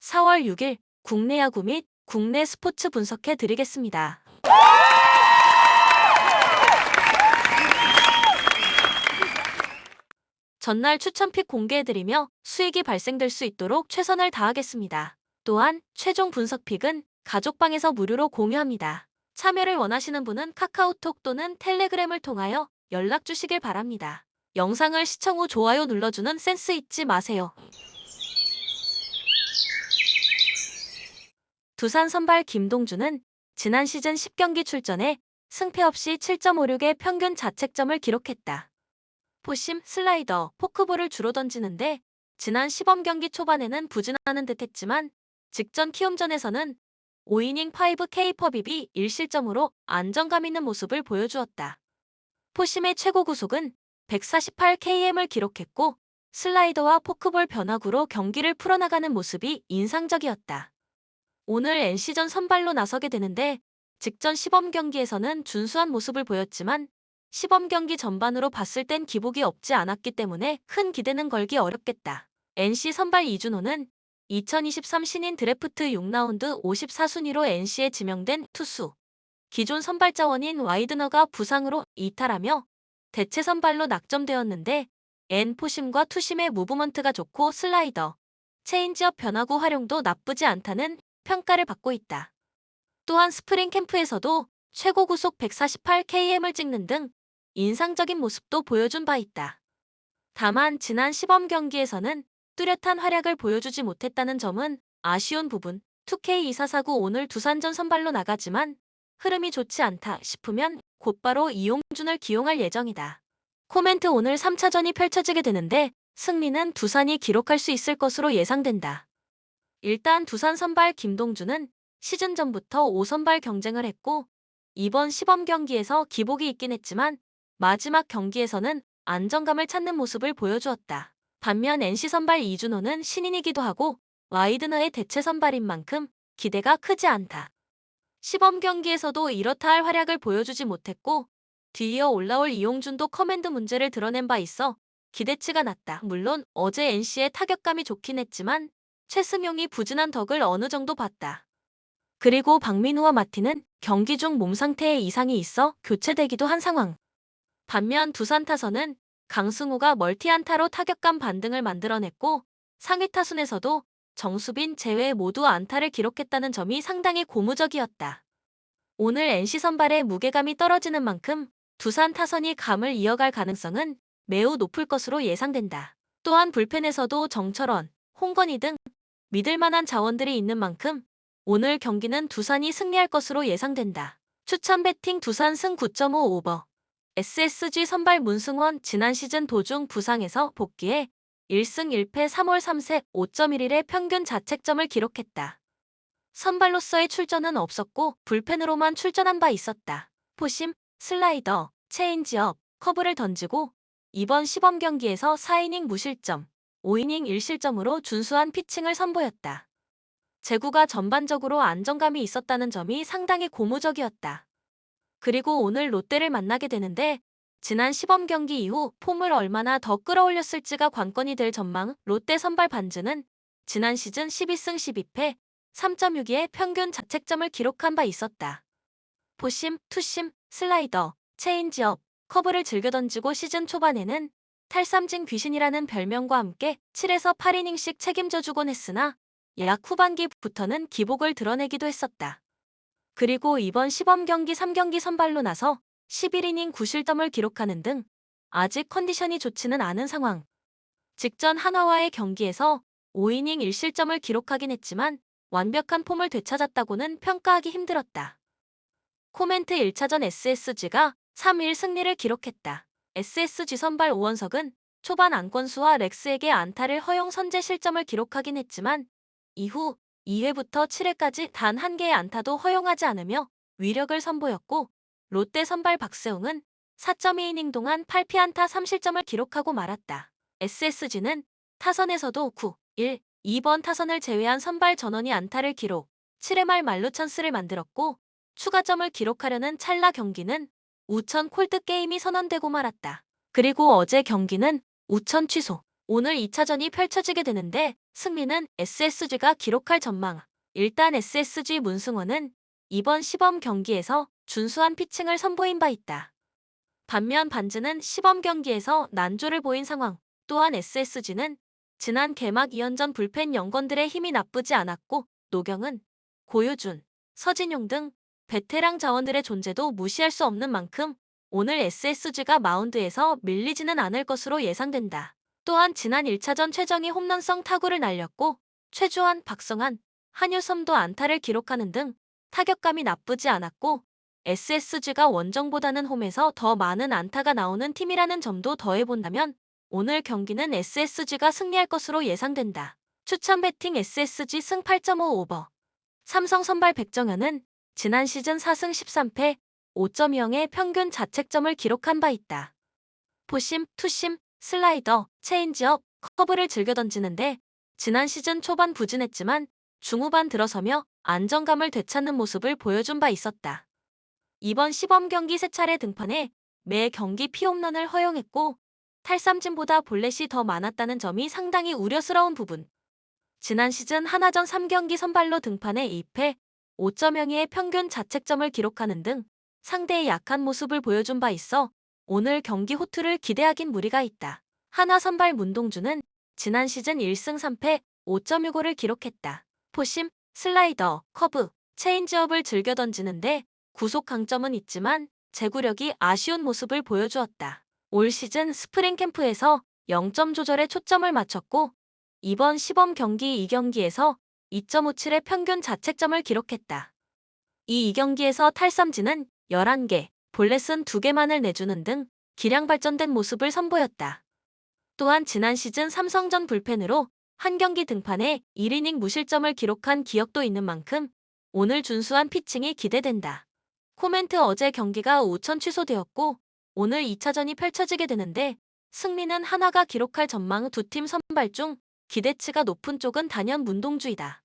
4월 6일 국내 야구 및 국내 스포츠 분석해 드리겠습니다. 전날 추천픽 공개해드리며 수익이 발생될 수 있도록 최선을 다하겠습니다. 또한 최종 분석픽은 가족방에서 무료로 공유합니다. 참여를 원하시는 분은 카카오톡 또는 텔레그램을 통하여 연락 주시길 바랍니다. 영상을 시청 후 좋아요 눌러주는 센스 잊지 마세요. 두산 선발 김동주는 지난 시즌 10경기 출전에 승패 없이 7.56의 평균 자책점을 기록했다. 포심, 슬라이더, 포크볼을 주로 던지는데 지난 시범경기 초반에는 부진하는 듯했지만 직전 키움전에서는 5이닝 5K 퍼비비 1실점으로 안정감 있는 모습을 보여주었다. 포심의 최고 구속은 148km을 기록했고 슬라이더와 포크볼 변화구로 경기를 풀어나가는 모습이 인상적이었다. 오늘 NC전 선발로 나서게 되는데 직전 시범경기에서는 준수한 모습을 보였지만 시범경기 전반으로 봤을 땐 기복이 없지 않았기 때문에 큰 기대는 걸기 어렵겠다. NC 선발 이준호는 2023 신인 드래프트 6라운드 54순위로 NC에 지명된 투수. 기존 선발 자원인 와이드너가 부상으로 이탈하며 대체 선발로 낙점되었는데 포심과 투심의 무브먼트가 좋고 슬라이더, 체인지업 변화구 활용도 나쁘지 않다는 평가를 받고 있다. 또한 스프링 캠프에서도 최고 구속 148km을 찍는 등 인상적인 모습도 보여준 바 있다. 다만 지난 시범 경기에서는 뚜렷한 활약을 보여주지 못했다는 점은 아쉬운 부분. 2K2449 오늘 두산전 선발로 나가지만 흐름이 좋지 않다 싶으면 곧바로 이용준을 기용할 예정이다. 코멘트 오늘 3차전이 펼쳐지게 되는데 승리는 두산이 기록할 수 있을 것으로 예상된다. 일단 두산 선발 김동주는 시즌 전부터 5선발 경쟁을 했고 이번 시범 경기에서 기복이 있긴 했지만 마지막 경기에서는 안정감을 찾는 모습을 보여주었다. 반면 NC 선발 이준호는 신인이기도 하고 와이드너의 대체 선발인 만큼 기대가 크지 않다. 시범 경기에서도 이렇다 할 활약을 보여주지 못했고 뒤이어 올라올 이용준도 커맨드 문제를 드러낸 바 있어 기대치가 낮다. 물론 어제 NC의 타격감이 좋긴 했지만 최승용이 부진한 덕을 어느 정도 봤다. 그리고 박민우와 마틴은 경기 중 몸 상태에 이상이 있어 교체되기도 한 상황. 반면 두산 타선은 강승우가 멀티안타로 타격감 반등을 만들어냈고 상위 타순에서도 정수빈 제외 모두 안타를 기록했다는 점이 상당히 고무적이었다. 오늘 NC 선발의 무게감이 떨어지는 만큼 두산 타선이 감을 이어갈 가능성은 매우 높을 것으로 예상된다. 또한 불펜에서도 정철원, 홍건희 등 믿을만한 자원들이 있는 만큼 오늘 경기는 두산이 승리할 것으로 예상된다. 추천 배팅 두산 승 9.5 오버. SSG 선발 문승원 지난 시즌 도중 부상에서 복귀해 1승 1패 3월 3세 5.11의 평균 자책점을 기록했다. 선발로서의 출전은 없었고 불펜으로만 출전한 바 있었다. 포심, 슬라이더, 체인지업, 커브를 던지고 이번 시범 경기에서 4이닝 무실점, 5이닝 1실점으로 준수한 피칭을 선보였다. 제구가 전반적으로 안정감이 있었다는 점이 상당히 고무적이었다. 그리고 오늘 롯데를 만나게 되는데 지난 시범 경기 이후 폼을 얼마나 더 끌어올렸을지가 관건이 될 전망. 롯데 선발 반즈는 지난 시즌 12승 12패 3.62의 평균 자책점을 기록한 바 있었다. 포심, 투심, 슬라이더, 체인지업, 커브를 즐겨 던지고 시즌 초반에는 탈삼진 귀신이라는 별명과 함께 7에서 8이닝씩 책임져주곤 했으나 약 후반기부터는 기복을 드러내기도 했었다. 그리고 이번 시범 경기 3경기 선발로 나서 11이닝 9실점을 기록하는 등 아직 컨디션이 좋지는 않은 상황. 직전 한화와의 경기에서 5이닝 1실점을 기록하긴 했지만 완벽한 폼을 되찾았다고는 평가하기 힘들었다. 코멘트 1차전 SSG가 3일 승리를 기록했다. SSG 선발 오원석은 초반 안건수와 렉스에게 안타를 허용 선제 실점을 기록하긴 했지만 이후 2회부터 7회까지 단 한 개의 안타도 허용하지 않으며 위력을 선보였고 롯데 선발 박세웅은 4.2이닝 동안 8피안타 3실점을 기록하고 말았다. SSG는 타선에서도 9, 1, 2번 타선을 제외한 선발 전원이 안타를 기록, 7회 말 만루 찬스를 만들었고 추가점을 기록하려는 찰나 경기는 우천 콜드 게임이 선언되고 말았다. 그리고 어제 경기는 우천 취소. 오늘 2차전이 펼쳐지게 되는데 승리는 SSG가 기록할 전망. 일단 SSG 문승원은 이번 시범 경기에서 준수한 피칭을 선보인 바 있다. 반면 반즈는 시범 경기에서 난조를 보인 상황. 또한 SSG는 지난 개막 2연전 불펜 연건들의 힘이 나쁘지 않았고 노경은, 고효준, 서진용 등 베테랑 자원들의 존재도 무시할 수 없는 만큼 오늘 SSG가 마운드에서 밀리지는 않을 것으로 예상된다. 또한 지난 1차전 최정이 홈런성 타구를 날렸고 최주환, 박성한, 한유섬도 안타를 기록하는 등 타격감이 나쁘지 않았고 SSG가 원정보다는 홈에서 더 많은 안타가 나오는 팀이라는 점도 더해본다면 오늘 경기는 SSG가 승리할 것으로 예상된다. 추천 배팅 SSG 승 8.5 오버. 삼성 선발 백정현은 지난 시즌 4승 13패 5.20의 평균 자책점을 기록한 바 있다. 포심, 투심, 슬라이더, 체인지업, 커브를 즐겨 던지는데 지난 시즌 초반 부진했지만 중후반 들어서며 안정감을 되찾는 모습을 보여준 바 있었다. 이번 시범 경기 3차례 등판해 매 경기 피홈런을 허용했고 탈삼진보다 볼넷이 더 많았다는 점이 상당히 우려스러운 부분. 지난 시즌 하나전 3경기 선발로 등판해 2패 5.02의 평균 자책점을 기록하는 등 상대의 약한 모습을 보여준 바 있어 오늘 경기 호투를 기대하긴 무리가 있다. 하나 선발 문동주는 지난 시즌 1승 3패 5.65를 기록했다. 포심, 슬라이더, 커브, 체인지업을 즐겨 던지는데 구속 강점은 있지만 제구력이 아쉬운 모습을 보여주었다. 올 시즌 스프링 캠프에서 0점 조절에 초점을 맞췄고 이번 시범 경기 2경기에서 2.57의 평균 자책점을 기록했다. 이 2경기에서 탈삼진은 11개, 볼넷은 2개만을 내주는 등 기량 발전된 모습을 선보였다. 또한 지난 시즌 삼성전 불펜으로 한 경기 등판해 1이닝 무실점을 기록한 기억도 있는 만큼 오늘 준수한 피칭이 기대된다. 코멘트 어제 경기가 우천 취소되었고 오늘 2차전이 펼쳐지게 되는데 승리는 하나가 기록할 전망 두 팀 선발 중 기대치가 높은 쪽은 단연 문동주이다.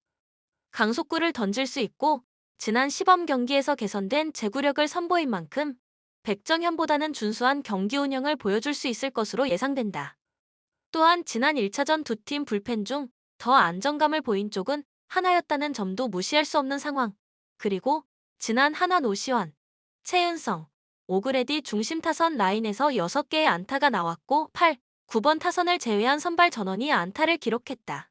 강속구를 던질 수 있고 지난 시범 경기에서 개선된 제구력을 선보인 만큼 백정현보다는 준수한 경기 운영을 보여줄 수 있을 것으로 예상된다. 또한 지난 1차전 두 팀 불펜 중 더 안정감을 보인 쪽은 하나였다는 점도 무시할 수 없는 상황. 그리고 지난 하나 노시환, 최은성, 오그레디 중심 타선 라인에서 6개의 안타가 나왔고 8, 9번 타선을 제외한 선발 전원이 안타를 기록했다.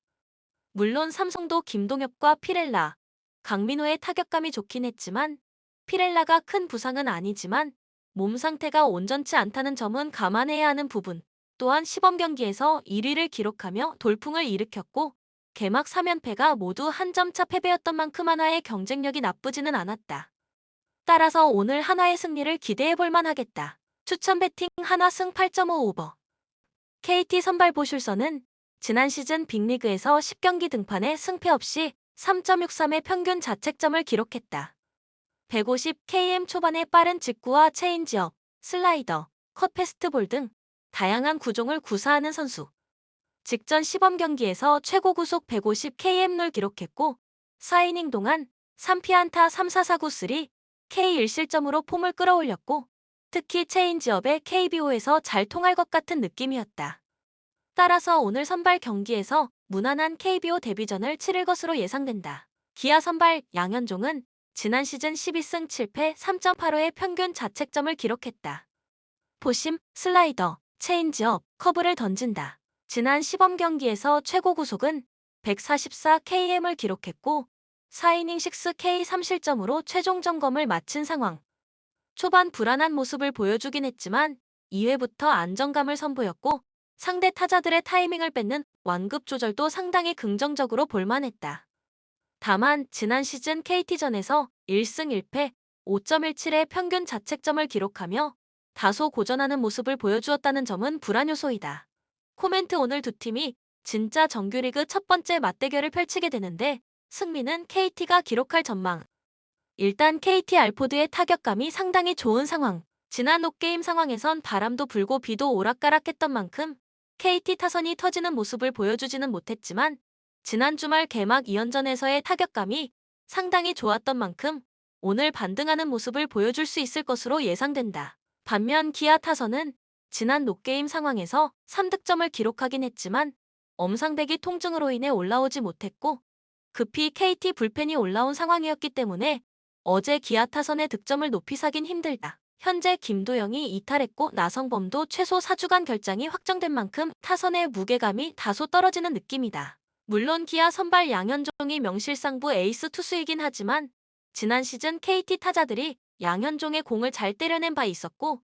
물론 삼성도 김동엽과 피렐라, 강민호의 타격감이 좋긴 했지만 피렐라가 큰 부상은 아니지만 몸 상태가 온전치 않다는 점은 감안해야 하는 부분. 또한 시범 경기에서 1위를 기록하며 돌풍을 일으켰고 개막 3연패가 모두 한 점 차 패배였던 만큼 하나의 경쟁력이 나쁘지는 않았다. 따라서 오늘 하나의 승리를 기대해볼 만하겠다. 추천 배팅 하나 승 8.5 오버. KT 선발 보슐서는 지난 시즌 빅리그에서 10경기 등판해 승패 없이 3.63의 평균 자책점을 기록했다. 150km 초반의 빠른 직구와 체인지업, 슬라이더, 컷 패스트볼 등 다양한 구종을 구사하는 선수. 직전 시범 경기에서 최고 구속 150km를 기록했고 4이닝 동안 3피안타 3사사구 3, K1실점으로 폼을 끌어올렸고 특히 체인지업의 KBO에서 잘 통할 것 같은 느낌이었다. 따라서 오늘 선발 경기에서 무난한 KBO 데뷔전을 치를 것으로 예상된다. 기아 선발 양현종은 지난 시즌 12승 7패 3.85의 평균 자책점을 기록했다. 포심, 슬라이더, 체인지업, 커브를 던진다. 지난 시범 경기에서 최고 구속은 144km를 기록했고 4이닝 6K 3실점으로 최종 점검을 마친 상황. 초반 불안한 모습을 보여주긴 했지만 2회부터 안정감을 선보였고 상대 타자들의 타이밍을 뺏는 완급 조절도 상당히 긍정적으로 볼만했다. 다만 지난 시즌 KT전에서 1승 1패 5.17의 평균 자책점을 기록하며 다소 고전하는 모습을 보여주었다는 점은 불안 요소이다. 코멘트 오늘 두 팀이 진짜 정규리그 첫 번째 맞대결을 펼치게 되는데 승리는 KT가 기록할 전망. 일단 KT 알포드의 타격감이 상당히 좋은 상황. 지난 롯게임 상황에선 바람도 불고 비도 오락가락했던 만큼 KT 타선이 터지는 모습을 보여주지는 못했지만 지난 주말 개막 2연전에서의 타격감이 상당히 좋았던 만큼 오늘 반등하는 모습을 보여줄 수 있을 것으로 예상된다. 반면 기아 타선은 지난 노게임 상황에서 3득점을 기록하긴 했지만 엄상백이 통증으로 인해 올라오지 못했고 급히 KT 불펜이 올라온 상황이었기 때문에 어제 기아 타선의 득점을 높이 사긴 힘들다. 현재 김도영이 이탈했고 나성범도 최소 4주간 결장이 확정된 만큼 타선의 무게감이 다소 떨어지는 느낌이다. 물론 기아 선발 양현종이 명실상부 에이스 투수이긴 하지만 지난 시즌 KT 타자들이 양현종의 공을 잘 때려낸 바 있었고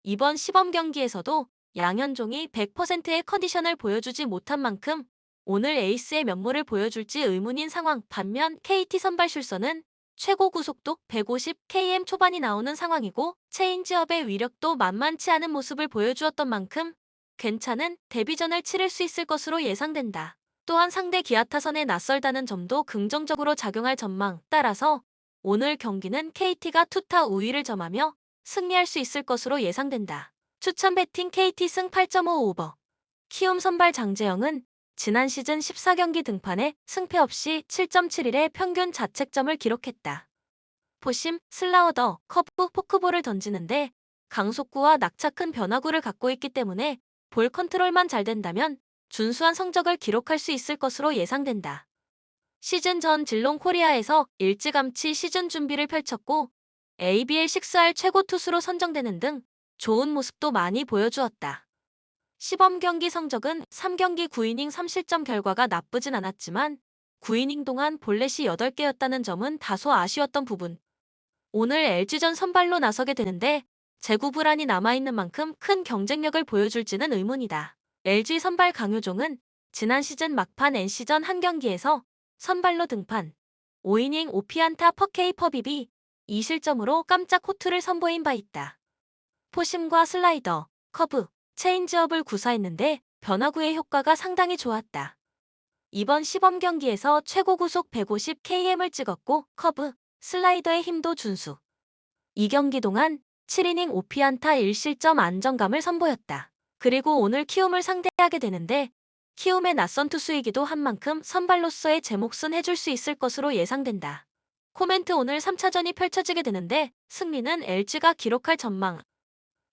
이번 시범 경기에서도 양현종이 100%의 컨디션을 보여주지 못한 만큼 오늘 에이스의 면모를 보여줄지 의문인 상황. 반면 KT 선발 슐서는 최고 구속도 150km 초반이 나오는 상황이고 체인지업의 위력도 만만치 않은 모습을 보여주었던 만큼 괜찮은 데뷔전을 치를 수 있을 것으로 예상된다. 또한 상대 기아 타선에 낯설다는 점도 긍정적으로 작용할 전망. 따라서 오늘 경기는 KT가 투타 우위를 점하며 승리할 수 있을 것으로 예상된다. 추천 배팅 KT 승 8.5 오버. 키움 선발 장재영은 지난 시즌 14경기 등판에 승패 없이 7.71의 평균 자책점을 기록했다. 포심, 슬라우더, 커브, 포크볼을 던지는데 강속구와 낙차 큰 변화구를 갖고 있기 때문에 볼 컨트롤만 잘 된다면 준수한 성적을 기록할 수 있을 것으로 예상된다. 시즌 전 질롱 코리아에서 일찌감치 시즌 준비를 펼쳤고 ABL 6R 최고 투수로 선정되는 등 좋은 모습도 많이 보여주었다. 시범 경기 성적은 3경기 9이닝 3실점 결과가 나쁘진 않았지만 9이닝 동안 볼넷이 8개였다는 점은 다소 아쉬웠던 부분. 오늘 LG전 선발로 나서게 되는데 재구 불안이 남아있는 만큼 큰 경쟁력을 보여줄지는 의문이다. LG 선발 강효종은 지난 시즌 막판 NC전 한 경기에서 선발로 등판, 5이닝 5피안타 퍼K 퍼비비 2실점으로 깜짝 호투를 선보인 바 있다. 포심과 슬라이더, 커브, 체인지업을 구사했는데 변화구의 효과가 상당히 좋았다. 이번 시범 경기에서 최고 구속 150km을 찍었고 커브, 슬라이더의 힘도 준수. 이 경기 동안 7이닝 5피안타 1실점 안정감을 선보였다. 그리고 오늘 키움을 상대하게 되는데 키움의 낯선 투수이기도 한 만큼 선발로서의 제 몫은 해줄 수 있을 것으로 예상된다. 코멘트 오늘 3차전이 펼쳐지게 되는데 승리는 LG가 기록할 전망.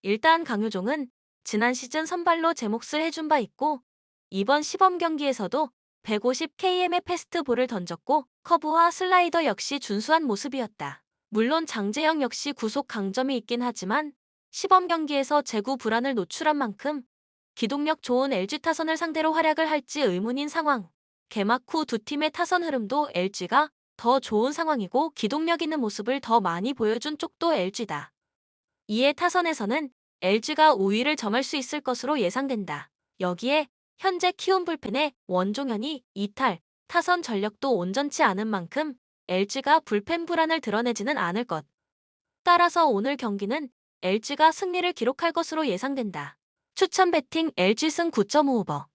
일단 강효종은 지난 시즌 선발로 제 몫을 해준 바 있고 이번 시범 경기에서도 150km의 패스트볼을 던졌고 커브와 슬라이더 역시 준수한 모습이었다. 물론 장재영 역시 구속 강점이 있긴 하지만 시범 경기에서 제구 불안을 노출한 만큼 기동력 좋은 LG 타선을 상대로 활약을 할지 의문인 상황. 개막 후 두 팀의 타선 흐름도 LG가 더 좋은 상황이고 기동력 있는 모습을 더 많이 보여준 쪽도 LG다. 이에 타선에서는 LG가 우위를 점할 수 있을 것으로 예상된다. 여기에 현재 키움 불펜의 원종현이 이탈, 타선 전력도 온전치 않은 만큼 LG가 불펜 불안을 드러내지는 않을 것. 따라서 오늘 경기는 LG가 승리를 기록할 것으로 예상된다. 추천 배팅 LG 승 9.5 오버.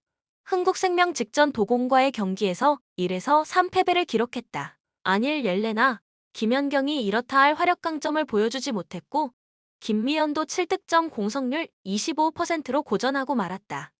흥국생명 직전 도공과의 경기에서 1에서 3패배를 기록했다. 안일 옐레나, 김연경이 이렇다 할 화력 강점을 보여주지 못했고 김미연도 7득점 공성률 25%로 고전하고 말았다.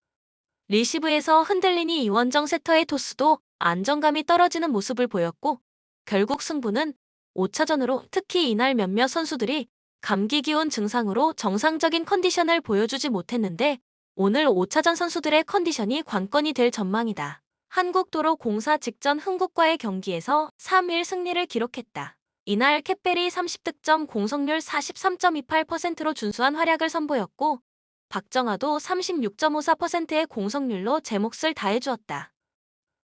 리시브에서 흔들리니 이원정 세터의 토스도 안정감이 떨어지는 모습을 보였고 결국 승부는 5차전으로 특히 이날 몇몇 선수들이 감기 기운 증상으로 정상적인 컨디션을 보여주지 못했는데 오늘 5차전 선수들의 컨디션이 관건이 될 전망이다. 한국도로공사 직전 흥국과의 경기에서 3일 승리를 기록했다. 이날 캣벨이 30득점 공성률 43.28%로 준수한 활약을 선보였고 박정아도 36.54%의 공성률로 제 몫을 다해주었다.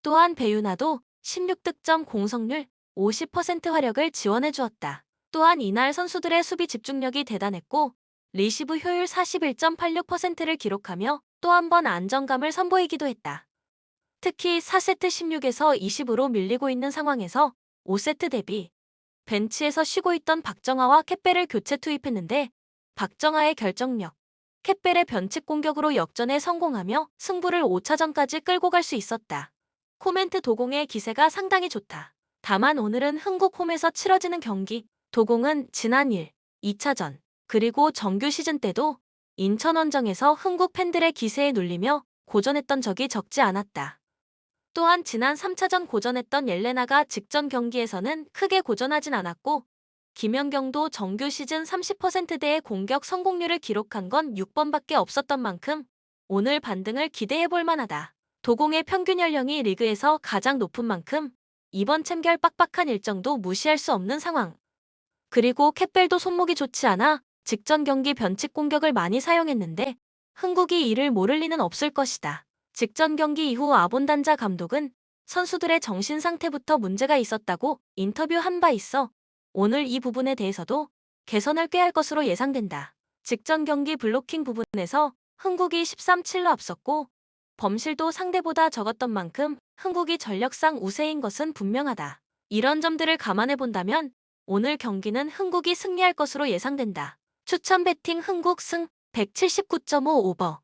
또한 배윤아도 16득점 공성률 50% 활약을 지원해주었다. 또한 이날 선수들의 수비 집중력이 대단했고 리시브 효율 41.86%를 기록하며 또 한 번 안정감을 선보이기도 했다. 특히 4세트 16에서 20으로 밀리고 있는 상황에서 5세트 대비 벤치에서 쉬고 있던 박정아와 캣벨을 교체 투입했는데 박정아의 결정력, 캣벨의 변칙 공격으로 역전에 성공하며 승부를 5차전까지 끌고 갈 수 있었다. 코멘트 도공의 기세가 상당히 좋다. 다만 오늘은 흥국 홈에서 치러지는 경기, 도공은 지난 1, 2차전, 그리고 정규 시즌 때도 인천 원정에서 흥국 팬들의 기세에 눌리며 고전했던 적이 적지 않았다. 또한 지난 3차전 고전했던 옐레나가 직전 경기에서는 크게 고전하진 않았고 김연경도 정규 시즌 30%대의 공격 성공률을 기록한 건 6번밖에 없었던 만큼 오늘 반등을 기대해볼 만하다. 도공의 평균 연령이 리그에서 가장 높은 만큼 이번 챔결 빡빡한 일정도 무시할 수 없는 상황. 그리고 캣벨도 손목이 좋지 않아 직전 경기 변칙 공격을 많이 사용했는데 흥국이 이를 모를 리는 없을 것이다. 직전 경기 이후 아본단자 감독은 선수들의 정신 상태부터 문제가 있었다고 인터뷰한 바 있어 오늘 이 부분에 대해서도 개선을 꾀할 것으로 예상된다. 직전 경기 블로킹 부분에서 흥국이 13-7로 앞섰고 범실도 상대보다 적었던 만큼 흥국이 전력상 우세인 것은 분명하다. 이런 점들을 감안해 본다면 오늘 경기는 흥국이 승리할 것으로 예상된다. 추천 배팅 흥국 승 179.5 오버.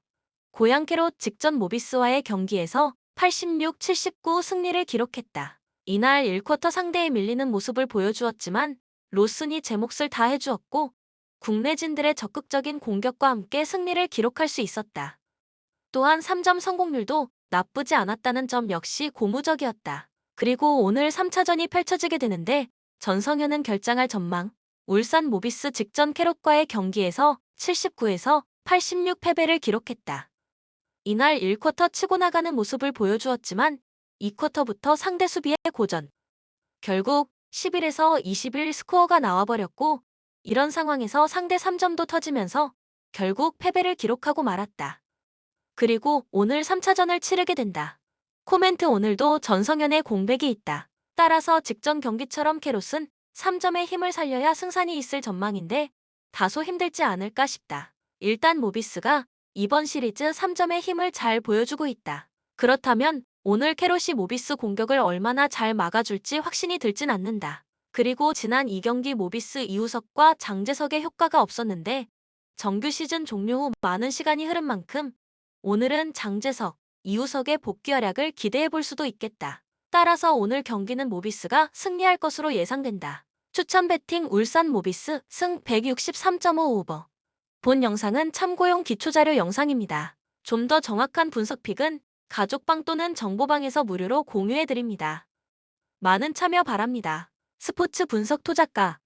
고양 캐롯 직전 모비스와의 경기에서 86-79 승리를 기록했다. 이날 1쿼터 상대에 밀리는 모습을 보여주었지만 로슨이 제 몫을 다 해주었고 국내진들의 적극적인 공격과 함께 승리를 기록할 수 있었다. 또한 3점 성공률도 나쁘지 않았다는 점 역시 고무적이었다. 그리고 오늘 3차전이 펼쳐지게 되는데 전성현은 결장할 전망. 울산 모비스 직전 캐롯과의 경기에서 79에서 86 패배를 기록했다. 이날 1쿼터 치고 나가는 모습을 보여주었지만 2쿼터부터 상대 수비에 고전. 결국 11에서 21 스코어가 나와버렸고 이런 상황에서 상대 3점도 터지면서 결국 패배를 기록하고 말았다. 그리고 오늘 3차전을 치르게 된다. 코멘트 오늘도 전성현의 공백이 있다. 따라서 직전 경기처럼 캐롯은 3점의 힘을 살려야 승산이 있을 전망인데 다소 힘들지 않을까 싶다. 일단 모비스가 이번 시리즈 3점의 힘을 잘 보여주고 있다. 그렇다면 오늘 캐롯이 모비스 공격을 얼마나 잘 막아줄지 확신이 들진 않는다. 그리고 지난 2경기 모비스 이우석과 장재석의 효과가 없었는데 정규 시즌 종료 후 많은 시간이 흐른 만큼 오늘은 장재석, 이우석의 복귀 활약을 기대해볼 수도 있겠다. 따라서 오늘 경기는 모비스가 승리할 것으로 예상된다. 추천 배팅 울산 모비스 승 163.5 오버. 본 영상은 참고용 기초자료 영상입니다. 좀 더 정확한 분석 픽은 가족방 또는 정보방에서 무료로 공유해드립니다. 많은 참여 바랍니다. 스포츠 분석 토작가